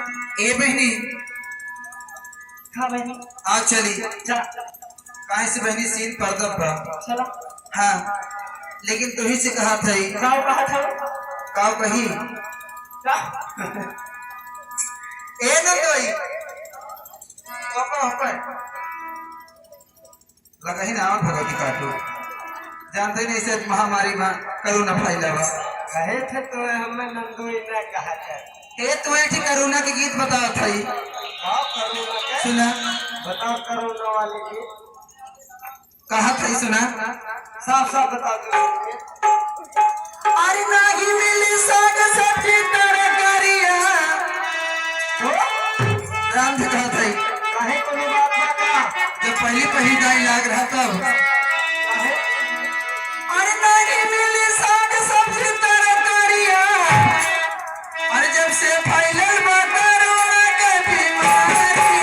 ए बहनी हाँ बहनी आज चली जा कहाँ से बहनी सीन पर्दा पर चला हाँ लेकिन तुम्ही से कहा था गाँव कहा था काव कही ए न कोई लगा ही ना भगवती काटो जानते नहीं से महामारी में करुणा फैला कहे थे तो हमें नंदोई ने कहा था ए तुम्हें ठीक करुणा के गीत बताओ था सुना बताओ करुणा वाले गीत कहा था सुना साफ साफ बताओ तो अरे नाही मिली साग सब्जी तरकारिया राम जी कहा था कहे कोई बात ना का जब पहली डायलॉग रहा तब अरे नाही मिली साग सब्जी तरकारिया अरे जब से फैलल बा कोरोना के बीमारी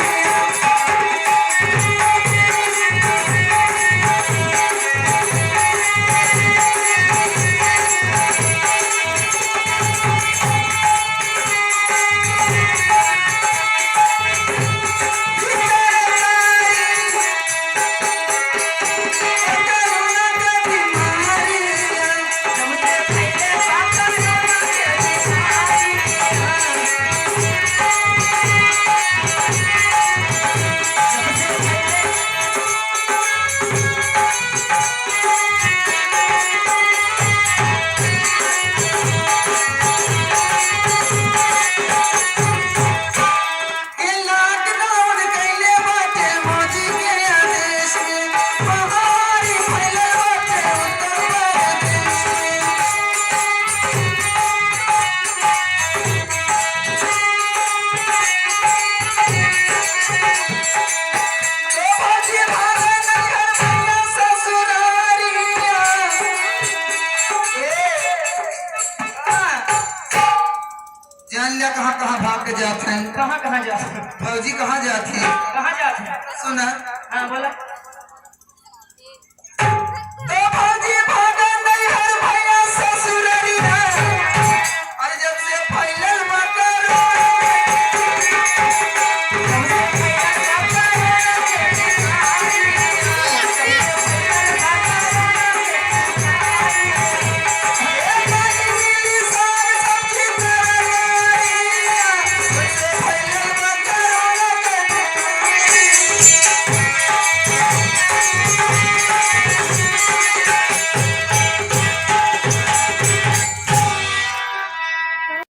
जान लिया कहाँ कहाँ भाग के जाते हैं कहाँ जाते हैं फौजी कहाँ जाते हैं कहाँ जाते हैं सुना हाँ बोला